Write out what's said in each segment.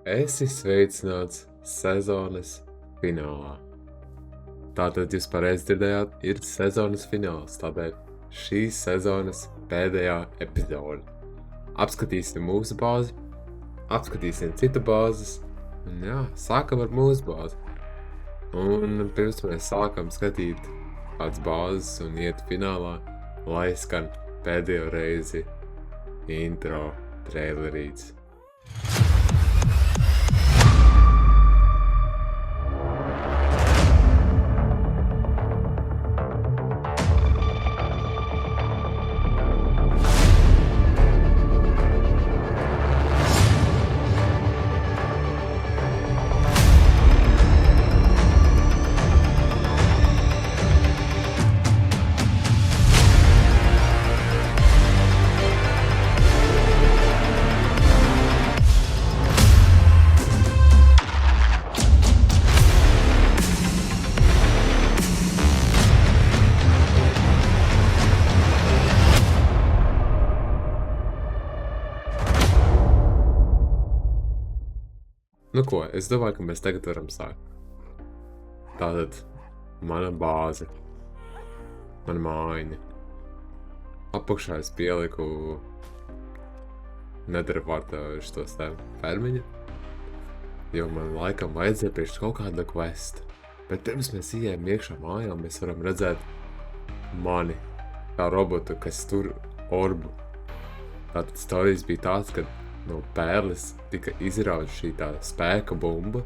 Esi sveicināts sezonas finālā. Tātad jūs pareizi dzirdējāt, ir sezonas fināls, tādēļ šīs sezonas pēdējā epizode. Apskatīsim mūsu bāzi, apskatīsim citu bāzes, un jā, sākam ar mūsu bāzi. Un pirms mēs sākam skatīt kādas bāzes un iet finālā, lai skan pēdējo reizi intro trailerīts. Nu ko, es domāju, ka mēs tagad varam sākt. Tātad mana bāze, mana mājiņa. Apakšā es pieliku Nethervarta šitos te fermiņu, jo man laikam vajadzēja priekš kaut kāda questa. Bet pirms mēs ieejam iekšā mājā, mēs varam redzēt mani, kā robotu, kas tur orbu. Tātad storijas bija tāds, ka no pērles tika izrauta šī tā spēka bumba,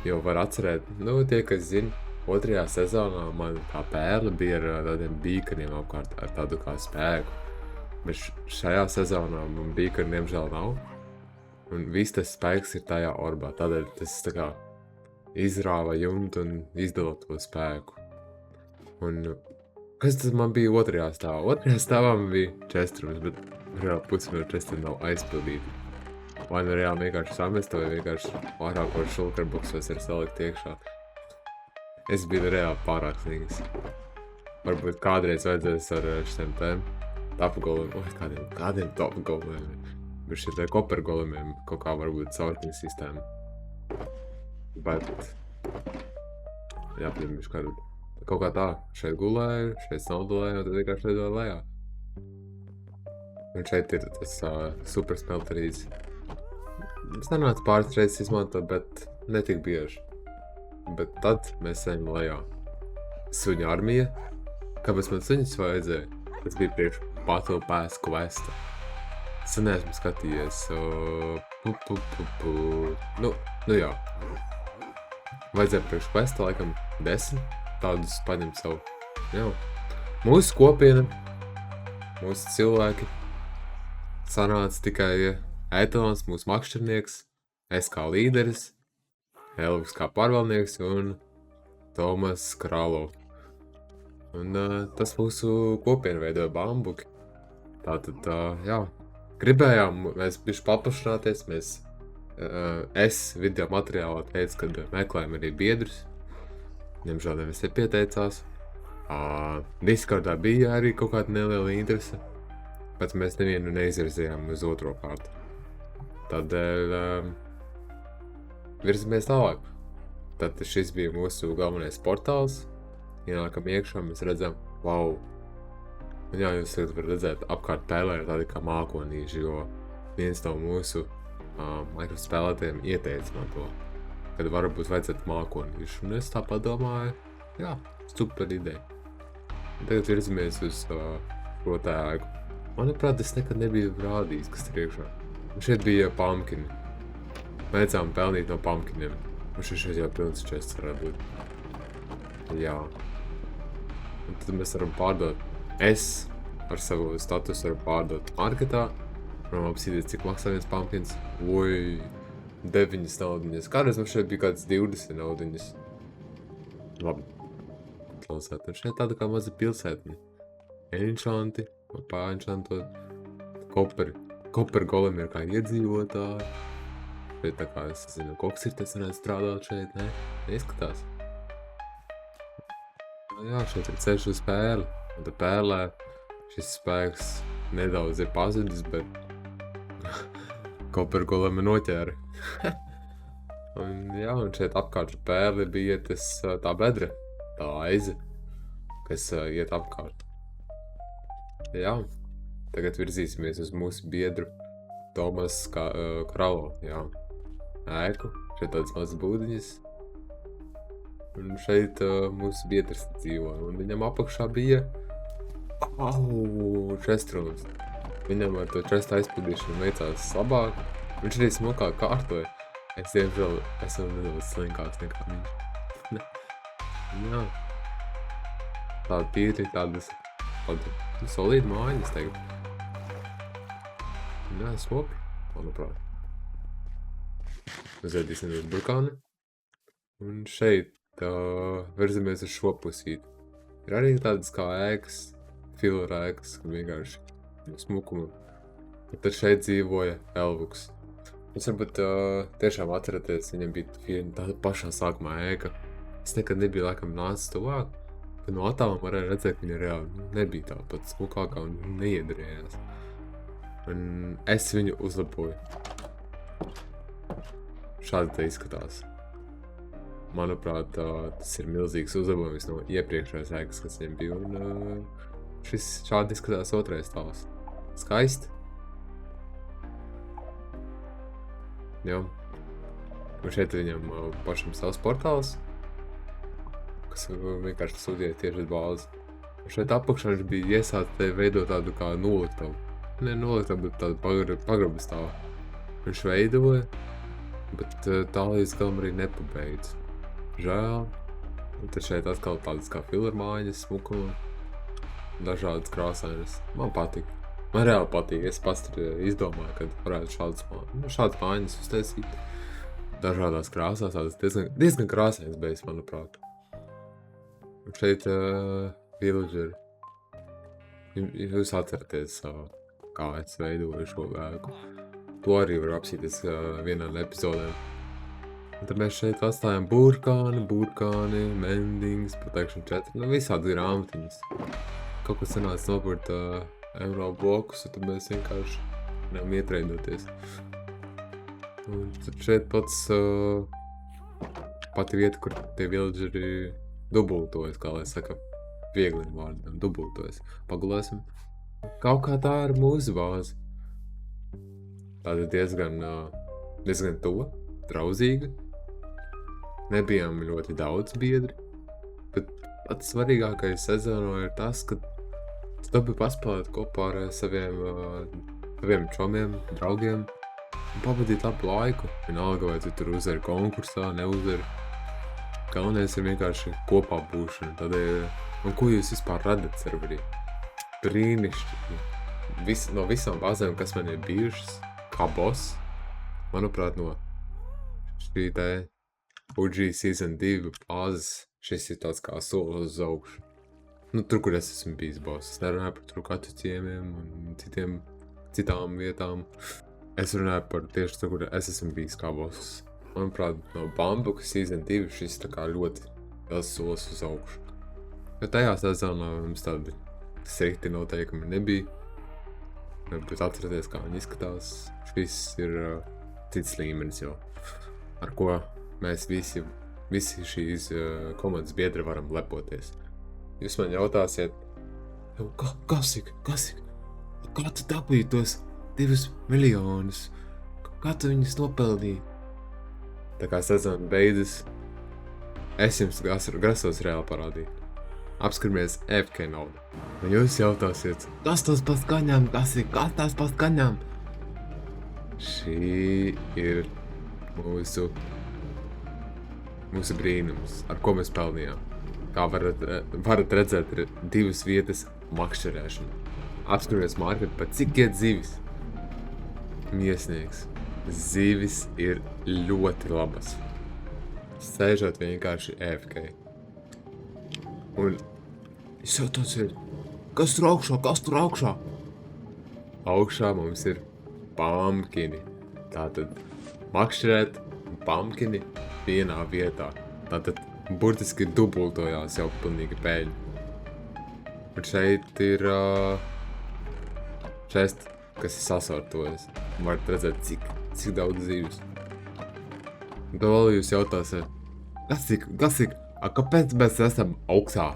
jo var atcerēt, tie, kas zina, 2. sezonā man tā pērle bija ar tādiem bīkariem apkārt, ar tādu kā spēku, bet šajā sezonā man bīkari diemžēl nav, un viss tas spēks ir tajā orbā, tādēļ tas tā kā izrāva jumtu un izdala to spēku. Un kas tas man bija 2. stāvā? 2. stāvā man bija čestrums, bet reāli pusi no čestriem nav aizpildīti. Vai nu reāli vienkārši samest, vai vienkārši vairākos šulkerboksos ir salikt iekšā. Es biju reāli pārāk snigs. Varbūt kādreiz vajadzēs ar šitiem tēm tapgolimiem, kādiem tapgolimiem, bet šie te kopergolimiem kaut kā varbūt caurtiņu sistēmu. Bet, jāpiemirš kādu. Kaut kā tā, šeit gulēju, šeit snaudulēju, un tad vienkārši lidoju lejā. Un šeit ir tas super smelterīts. Es nenācu pāris reizes izmantot, bet netik bieži. Bet tad mēs ejam lejā. Suņa armija. Kāpēc man suņus vajadzēja? Tas bija priekš Battle Pass questa. Es neesmu skatījies. Nu jā. Vajadzēja priekš questa laikam 10. Tādus paņemt savu. Jā. Mūsu kopiena, mūsu cilvēki sanāca tikai Etalons, mūsu makšķernieks, es kā līderis, Elvis kā pārvaldnieks un Tomas Kralo. Un tas mūsu kopienu veidoja bambuki. Tātad, jā, gribējām mēs bišķi paplašināties, es video materiālā teicu, kad meklējam arī biedrus. Diemžēl nevis nepieteicās. Discordā bija arī kaut kāda neliela interese, bet mēs nevienu neizvirzījām uz otro kārtu. Tādēļ virzamies tālāk. Tad šis bija mūsu galvenais portāls. Ienākam iekšā, mēs redzam, wow! Un jā, jūs tagad varat redzēt apkārt pēlē ir tādi kā mākonīši, jo viens no mūsu Minecraft spēlētājiem ieteica man to, kad varbūt vajadzētu mākonīšu. Un es tā padomāju, jā, super ideja. Un tagad virzamies uz šo tēgu. Manuprāt, es nekad nebiju rādījis, kas tur iekšā. Un šeit bija pumpkini. Vajadzām pelnīt no pumpkiniem. Un šeit jau pilns čests varētu būt. Jā. Un tad mēs varam pārdot. Es ar savu statusu varu pārdot marketā. Varam apsīdīt, cik maksā viens pumpkins. Ui! 9 naudiņas. Kādreiz man šeit bija kāds 20 naudiņas. Labi. Klausēt. Un šeit tāda kā maza pilsētni. Enchanti. Pārenchantot. Koper golemi ir kā iedzīvotāji. Šeit tā kā es zinu, koks ir, tas varētu strādāt šeit, ne? Neizskatās. Jā, šeit ir ceļš uz pērli. Un tad pērlē šis spēks nedaudz ir pazudis, bet Kaut par ko, lai man noķēra. Un jā, un šeit apkārt pērli bija tā bedre, tā aize, kas iet apkārt. Jā, tagad virzīsimies uz mūsu biedru Tomas Kralo, jā, ēku, šeit tāds mazs būdiņas. Un šeit mūsu biedrs dzīvo, un viņam apakšā bija čestrūns. Viņam ar to čestu aizpildīšanu veicās labāk, viņš arī smukāk kārtoja. Es diemžēl esmu nedaudz slinkāks nekā viņš. Jā. Tāda tīri, tāda solīda māja, es teiktu. Jā, smoki, manuprāt. Uzvedīsim uz burkāni. Un šeit virzamies uz šo pusīti. Ir arī tādas kā ēkas, filera ēkas, vienkārši smukuma. Un tad šeit dzīvoja Elvuks. Jūs varbūt tiešām atceraties, viņam bija tāda pašā sākumā ēka. Es nekad nebiju laikam nācis tuvāk, bet no attāluma varēja redzēt, ka viņa reāli nebija tā pat smukākā un neiedarījās. Un es viņu uzlaboju. Šādi te izskatās. Manuprāt, tas ir milzīgs uzlabojums no iepriekšējās ēkas, kas viņam bija. Un šis šādi izskatās otrais stāvs. Skaisti. Jā. Un šeit viņam pašam savs portāls, kas vienkārši sūtīja tieši uz bāzi. Un šeit apakšā viņš bija iesācis veidot tādu kā noliktavu. Ne noliktavu, bet tādu pagrabastāvu. Viņš veidoja, bet tā līdz galam arī nepabeidz. Žēl. Un tad šeit atkal tādas kā filermāņas, smukuma, dažādas krāsainas. Man patīk. Man reāli patīk. Es pats izdomāju, ka varētu šādas mājas uztaisīt. Dažādās krāsās, tādas diezgan krāsainas beigas, manuprāt. Un šeit villageri. Jūs atceraties, kā es veidoju šo ēku. To arī var apsīties vienā no epizodēm. Un tad mēs šeit atstājam burkāni, mendings, protection 4, visādas grāmatiņas. Kaut ko sanāca nopurt euro blokus, un tad mēs vienkārši nevaram ietreidoties. Un tad šeit pati vieta, kur tie villageri dubultojas, kā lai saka, viegli vārdam, dubultojas. Pagulēsim. Kaut kā tā ir mūsu bāze. Tāda diezgan tuva, draudzīga. Nebijām ļoti daudz biedri, bet pats svarīgākais sezonā ir tas, ka tu dabūji paspēlēt kopā ar saviem čomiem, draugiem un pavadīt labu laiku. Vienalga, vai tu tur uzvari konkursā, neuzvari. Galvenais ir vienkārši kopā būšana. Tādēļ, un ko jūs vispār redzat serverī? Brīnišķīgi. No visām bāzēm, kas man ir bijušas, kā boss, manuprāt, no šī te OG Season 2 bāzes, šis ir tāds kā solis uz augšu. Tur, kur es esmu bijis boss. Es nerunāju par tur katru ciemiem un citām vietām. Es runāju par tieši tur, kur es esmu bijis kā boss. Manuprāt, no Bambuka Season 2 šis tā kā ļoti liels solis uz augšu. Jo tajā sezonā mums tādi strikti noteikumi nebija. Bet atceraties, kā viņi izskatās. Šis ir cits līmenis jau, ar ko mēs visi šīs komandas biedri varam lepoties. Jūs man jautāsiet, Kasik, kā tu dabīji tos 2 miljonus? Kā tu viņus nopelnīji? Tā kā sezona beidzas, es jums grasos reāli parādīt. Apskaramies FK naudu. Un jūs jautāsiet, kas tas pa skaņām, Kasik, kas tas pa skaņām? Šī ir mūsu brīnums, ar ko mēs pelnījām. Kā varat redzēt, ir 2 vietas makšķerēšana. Apskaramies marketu, pat cik iet zivis. Miesnieks. Zivis ir ļoti labas. Sēžot vienkārši AFK. Un es jautāsiet, kas tur augšā? Augšā mums ir pumpkini. Tātad makšķerēt pumpkini vienā vietā. Tātad burtiski dubultojās jau pilnīgi peļņa. Un šeit ir čest, kas ir sasvārtojas. Varat redzēt, cik Cik daudz zīves? Un tad vēl jūs jautāsiet, kāpēc mēs esam augstā?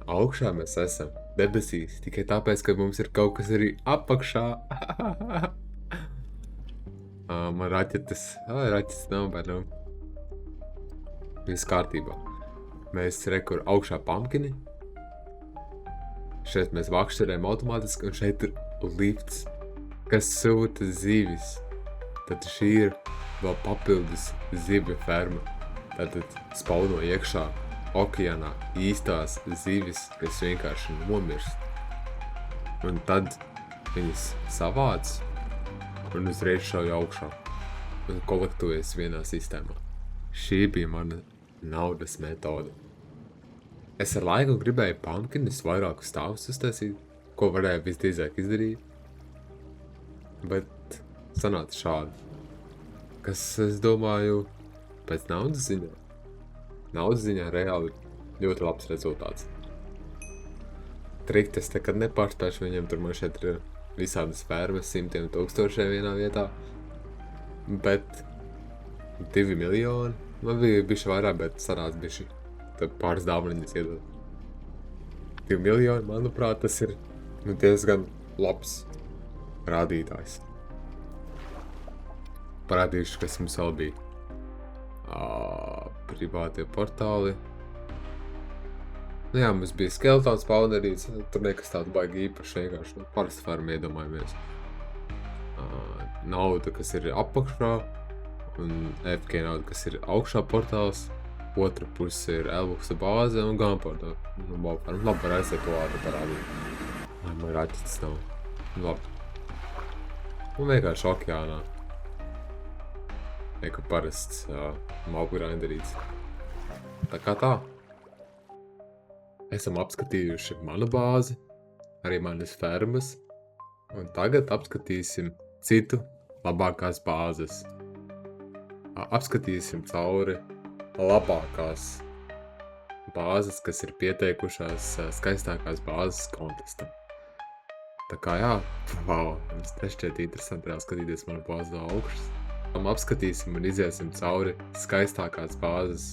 Augšā mēs esam debesīs, tikai tāpēc, ka mums ir kaut kas arī apakšā. Man raķetes nav, bet nu. Viss kārtībā. Mēs rekur augšā pumpkini. Šeit mēs vakšķerējam automātiski, un šeit ir lifts, kas sūta zivis. Tad šī ir vēl papildus zivju ferma. Tātad spauno iekšā okeānā īstās zivis, kas vienkārši nomirst. Un tad viņas savāc un uzreiz šauj augšā un kolektojas vienā sistēmā. Šī bija mana naudas metode. Es ar laiku gribēju pumpkinis vairākus stāvus uztaisīt, ko varēju visdrīzāk izdarīt, bet sanāca šādi. Kas, es domāju, pēc naudas ziņā. Naudas ziņā reāli ļoti labs rezultāts. Trikti es nekad nepārspēšu viņiem, tur man šeit ir visādas fermas, 100 000 vienā vietā. Bet 2 miljoni, man bija bišķi vairāk, bet sanāca bišķi. Tad pāris dāvaniņas iedod. 2 miljoni, manuprāt, tas ir diezgan labs rādītājs. Parādīšu, kas mums vēl bija. Privātie portāli. Nu jā, mums bija skeletons spawnerīts, tur nekas tāds baigi īpaši, vienkārši parasti ferma iedomājamies. Nauda, kas ir apakšā, un FK nauda, kas ir augšā portāls. Otra puse ir Elbuxa bāze un gan portāli. Nu, labi, var aiziet to ātri parādīt. Man raķetes nav. Labi. Un vienkārši okeānā. Eka parasts mauku grinderīts. Tā kā tā. Esam apskatījuši manu bāzi, arī manas fermas, un tagad apskatīsim citu labākās bāzes. Apskatīsim cauri labākās bāzes, kas ir pieteikušās skaistākās bāzes kontestam. Tā kā jā, wow, mums nešķiet interesanti reāli skatīties manu bāzi no augšas. Apskatīsim un iziesim cauri skaistākās bāzes,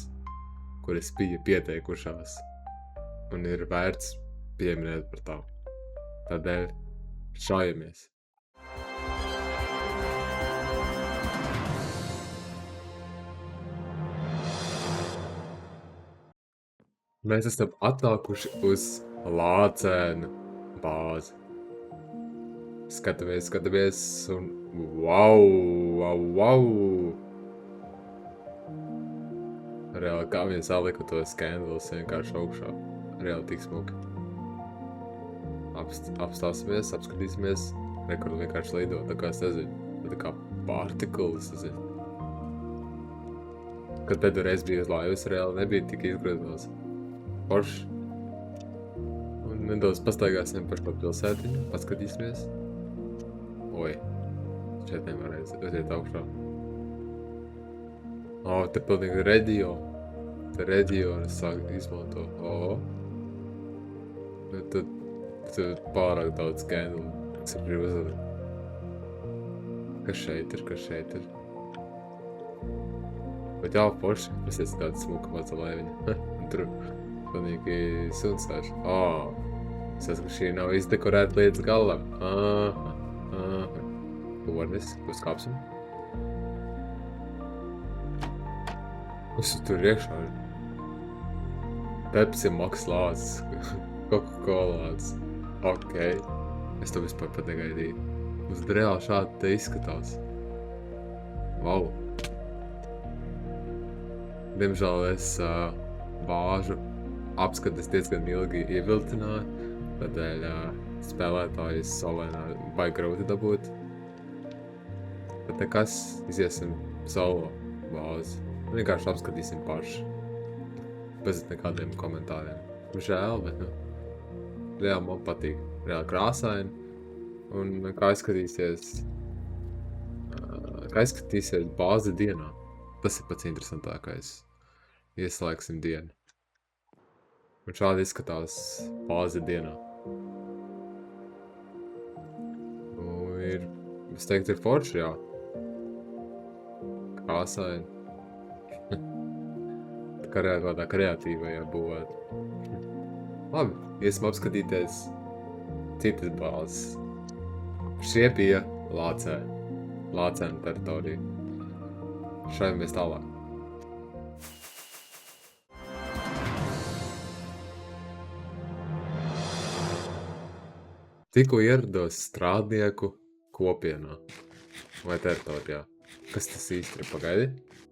kuras bija pieteikušās. Un ir vērts pieminēt par tām. Tādēļ šaujamies. Mēs esam atnākuši uz Lācēnu bāzi. Skatāmies un wow! Reāli kā viņi salika tos candles vienkārši augšā. Reāli tik smuki. Apstāsimies, apskatīsimies. Rekur vienkārši lido, tā kā es nezinu. Tā kā partiklis, es nezinu. Kad pēdējo reizi biju uz laivas, reāli nebija tik izgrozos. Forši. Un nedaudz pastaigāsim par šo pilsētiņu, paskatīsimies. Oi, šeit nevar aiziet augšā. Te pilnīgi reģionu. Te reģionu sāk izmanto. Bet tad pārāk daudz candle, kas ir brīvazali. Kas šeit ir? Bet jā, forši, es esmu kāda smuka maza laiviņa. Un tur pilnīgi sunstāši. Es esmu, ka šī nav izdekorēta līdz galam. Tornis, uzkāpsim. Kas tur iekšā ir? Pepsi Max lācis, Coca-Cola lācis. Ok, es to vispār pat negaidīju. Uz reāli šādi te izskatās. Wow. Diemžēl es bāžu apskates diezgan ilgi ievilcināju, tādēļ spēlētājus solēnā baigi grūti dabūt. Bet nekas, iziesim solo bāzi. Vienkārši apskatīsim paši. Bez nekādiem komentāriem. Žēl, bet reāli man patīk. Reāli krāsaini. Un kā izskatīsies bāze dienā. Tas ir pats interesantākais. Ieslēgsim dienu. Un šādi izskatās bāze dienā. Es teiktu, ir forši, jā. krāsaini. Tā kā kādā kreatīvajā būvēt. Labi, iesim apskatīties citas bāzes. Šie bija Lācēnu teritorija. Šajamies tālāk. Tikko ierados strādnieku kopienā vai teritorijā. Kas tas īsti ir? Pagaidi?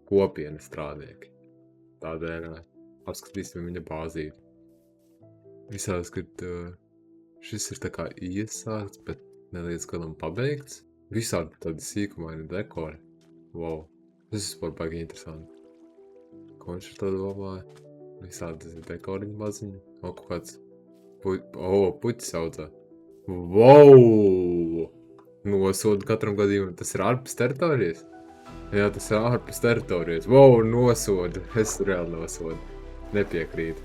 Kopiena strādnieki. Tādēļ apskatīsim viņa bāzīti. Visās, kad šis ir tā kā iesākts, bet nelīdz gadam pabeigts. Visādi tādi sīkumaini dekori. Wow, tas ir baigi interesanti. Ko viņš ar to domāja? Visādi dekoriņi maziņi. O, kaut kāds puķis saucā. Wow! Nosodu katram gadījumam. Tas ir ārpus teritorijas? Jā, tas ir ārpus teritorijas. Wow, nosodu. Es reāli nosodu. Nepiekrītu.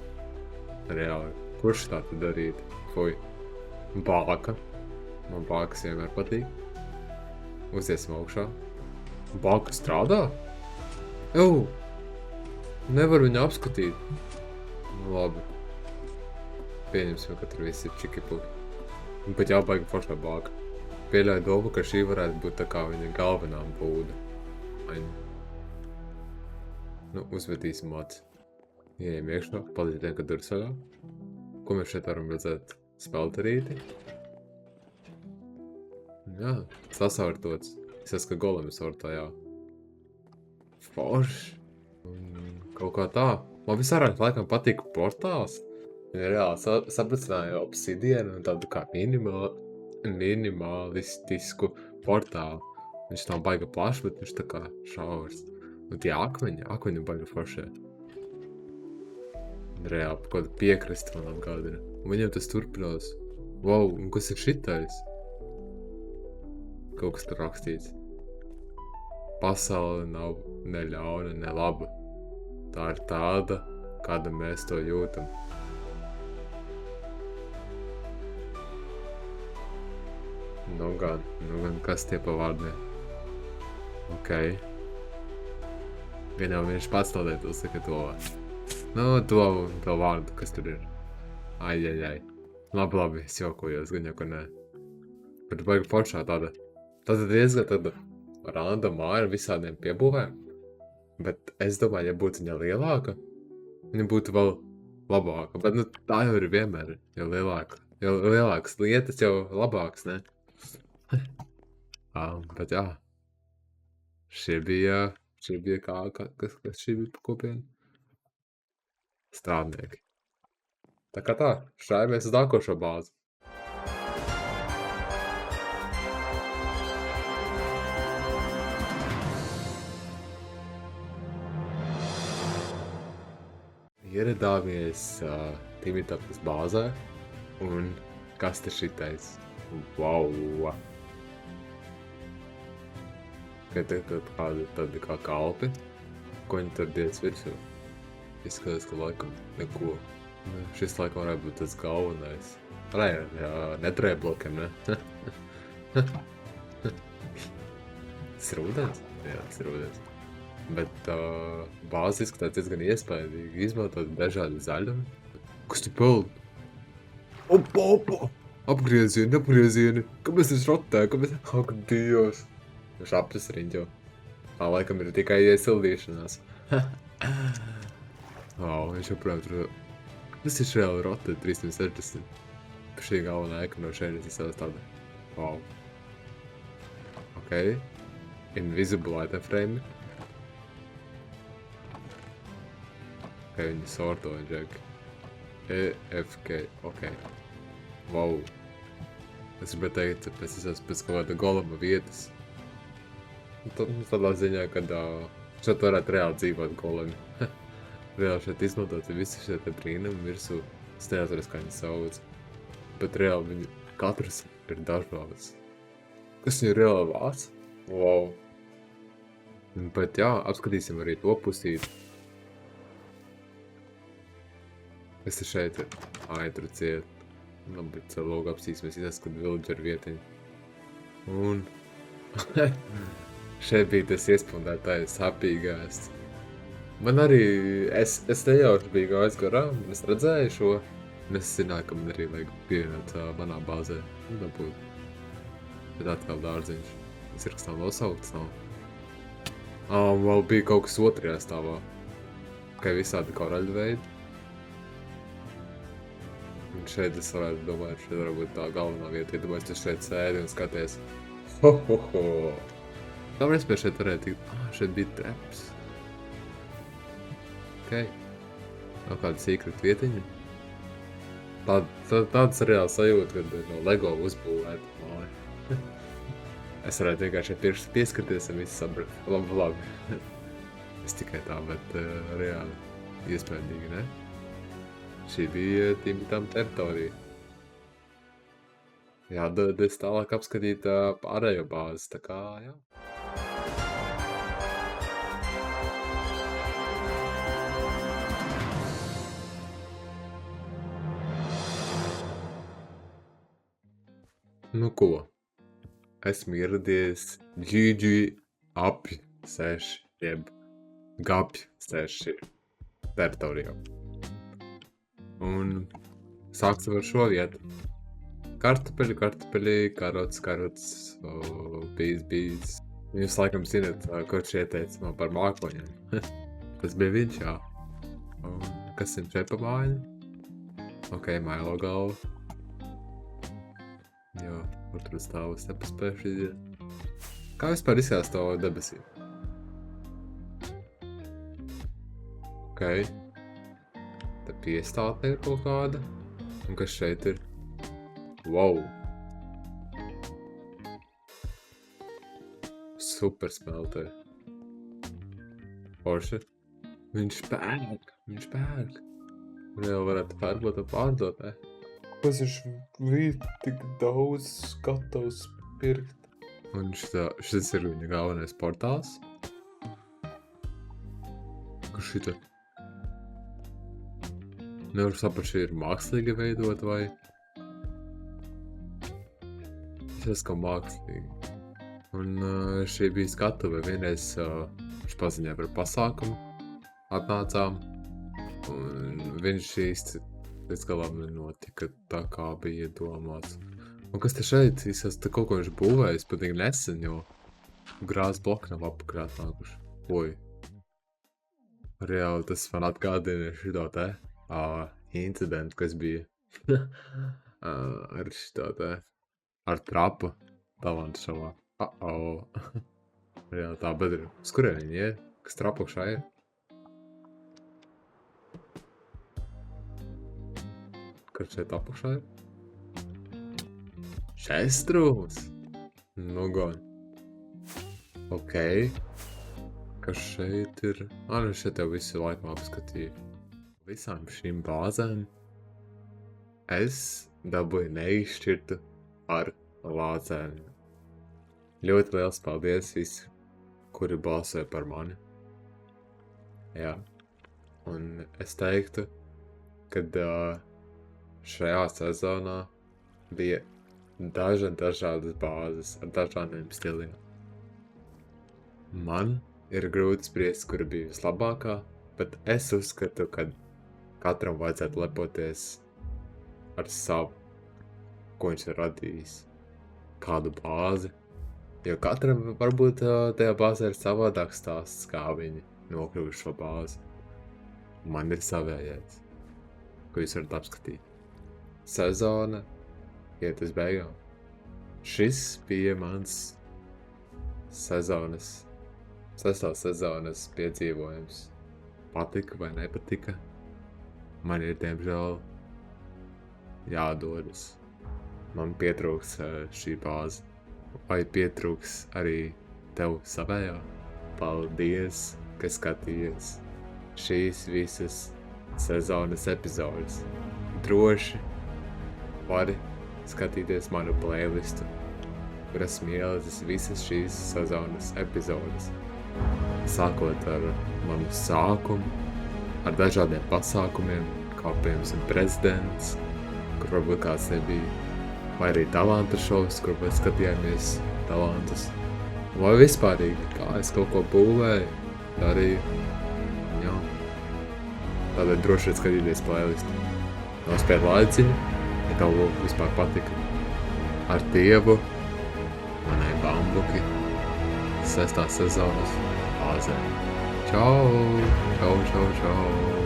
Reāli. Kurš tā tad darīt? Fuj. Bāka. Man bākas vienmēr patīk. Uziesim augšā. Bāka strādā? Ew! Nevar viņu apskatīt. Labi. Pieņemsim, ka tur viss ir čiki-puki. Un pat jābaigi foršā bāka. Pieļauju domu, ka šī varētu būt tā kā viņa galvenā būda. Nu, uzvedīsim acis. Ieejam iekšā, palīdzēm, ka durvis vaļā. Ko mēs šeit varam redzēt? Spēlterīti. Jā, sasaurtots. Es esmu, ka golem ir sortā, jā. Forši. Kaut kā tā. Man visvairāk laikam patīk portāls. Viņa reāli sapracināja obsidienu un tādu kā minimalistisku portālu. Viņš nav baiga plašs, bet viņš tā kā šaurs. Un tie akmeņi baiga foršie. Reāli kaut kāda piekrasta man atgādina. Un viņiem tas turpinās. Wow, un kas ir šitais? Kaut kas tur rakstīts. Pasaule nav ne ļauna, ne laba. Tā ir tāda, kāda mēs to jūtam. Nu gan, kas tie pa vārdiem? Okei. Gan jau viņš pats tādēt uzsaka to. Nu, to vārdu, kas tur ir. Ai. Labi, es jokojos, gan jau, ka nē. Bet baigi foršā tāda. Tāda diezgan tāda randa māja ar visādiem piebūvēm. Bet es domāju, ja būtu viņa lielāka, viņa būtu vēl labāka. Bet nu, tā jau ir vienmēr, jau lielāka. Jo lielākas lietas, jau labākas, ne? Bet jā. Šie bija kas šī bija kopiena? Strādnieki. Tā kā tā, šājamies uz nākošo bāzi. Ieradāmies Timitapas bāzē, un kas te šitais? Wow! Tādi kā kalpi, ko viņi tur diec virsū. Izskatās, ka laikam neko. Šis laikam varētu būt tas galvenais. Neturēja blokiem, ne? Tas ir ūdens? Jā, tas ir ūdens. Bet bāzi izskatās diezgan iespaidīgi, izmantot dažādi zaļumi. Kas tu peld? Opa! Apgriezieni! Kāpēc es rotēju? Ak, Dievs! Viņš aptas riņķo. Tā laikam ir tikai iesildīšanās. Viņš joprojām tur... Tas ir reāli rotē 360. Šī galvenā eka no šeit izsās tāda. Wow. Ok. Invisible item frame. Ok, viņi sorto, Jack. EFK, ok. Wow. Es gribētu teikt, pēc kaut kāda golema vietas. Tādā ziņā, kad šeit varētu reāli dzīvot golemi. Reāli šeit izmantot visi šie te brīnumi virsū. Es neatceros, kā viņi sauc. Bet reāli viņi katrs ir dažāds. Kas viņi ir reāli vārds? Wow. Bet jā, apskatīsim arī to pusīti. Kas te šeit ir? Tur ciet. Labi, caur logu apsīsimies, izskat villager vietiņu. Un... Šeit bija tas iespundētais, hapīgais. Man arī, es nejauši biju gājis garām, un es redzēju šo, un es zināju, ka man arī vajag pievienot manā bāzē. Un dabūt. Bet atkal dārziņš. Tas ir kas nav nosaukts, nav. Vēl bija kaut kas otrajā stāvā. Tikai visādi koraļu veidi. Un šeit es varētu domāt, šeit varbūt tā galvenā vieta. Iedomājies, tu šeit sēdi un skaties. Ho, ho, ho. Kāpēc mēs šeit varētu tikt? Šeit bija treps. Okay. Nav kāda secret vietiņa. Tāds reāli sajūta, kad no Lego uzbūvēta māja. Es varētu vienkārši pirkstu pieskarties un viss sabrakt. Labi. Es tikai tā, bet reāli iespējīgi, ne? Šī bija Timitām teritorija. Jādodas tālāk apskatīt pārējo bāzi, tā kā, jā. Nu ko, esmu ieradies GG apju 6, jeb gapju 6 teritorijā. Un sāksim ar šo vietu. Kartupeļi, karots, bijis. Jūs laikam zināt, kurš ieteica man par mākoņiem. Tas bija viņš, jā. Un kas ir šeit pa māju? Ok, mailo galva. Jā, kur tur stāvus nepaspējuši iziet. Kā vispār izskatās to debesīm? Ok. Te piestātne ir kaut kāda. Un kas šeit ir? Wow! Super smeltē. Forši. Viņš pērk. Jau varētu pērkot un pārdot, ne? Kas ir tik daudz gatavs pirkt? Un šis ir viņa galvenais portāls. Kas šita? Nevaru saprast, šī ir mākslīgi veidot vai? Es kā mākslīgi. Un šī bija skatuve. Vienreiz viņš paziņoja par pasākumu. Atnācām. Un viņš īsti līdz galam nenotika tā kā bija domāts. Un kas te šeit? Te kaut ko viņš būvējis patīgi nesen, jo grāz bloki nav apkārt nākuši. Oi. Reāli tas man atgādina šito te incidentu, kas bija ar šito te ar trapu talantu šovā. Reāli tā, bet ir. Uz kurien viņi iet? Kas trapukšā ir? Kas šeit apakšā ir? Šestrūms! Nu gan. Ok. Kas šeit ir? Nu šeit jau visu laiku apskatīju. Visām šīm bāzēm es dabūju neizšķirtu ar lācēm. Ļoti liels paldies visi, kuri balsoja par mani. Jā. Un es teiktu, kad šajā sezonā bija dažādas bāzes ar dažādiem stiliem. Man ir grūti spriest, kura bija vislabākā, bet es uzskatu, ka katram vajadzētu lepoties ar savu, ko viņš ir radījis, kādu bāzi. Jo katram varbūt tajā bāzē ir savādāks stāsts, kā viņi nokļuvuši šo bāzi. Man ir savējais, ko jūs varat apskatīt. Sezona iet uz beigām. Šis bija mans sestās sezonas piedzīvojums. Patika vai nepatika? Man ir, diemžēl, jādodas. Man pietrūks šī bāze. Vai pietrūks arī tev savējā? Paldies, ka skatījies šīs visas sezonas epizodes. Droši vari skatīties manu playlistu, kur esmu ielicis visas šīs sezonas epizodes. Sākot ar manu sākumu, ar dažādiem pasākumiem, kā piemēram prezidents, kur varbūt kāds nebija, vai arī talantu šovs, kur mēs skatījāmies talantus. Vai vispārīgi, kā es kaut ko būvēju, darīju. Jā. Tādēļ droši vien skatīties playlistu. Nospied laiciņu, ja tev vispār patika. Ar Dievu, manai bambuki, 6. sezonas fāzē. Čau! Čau, čau, čau!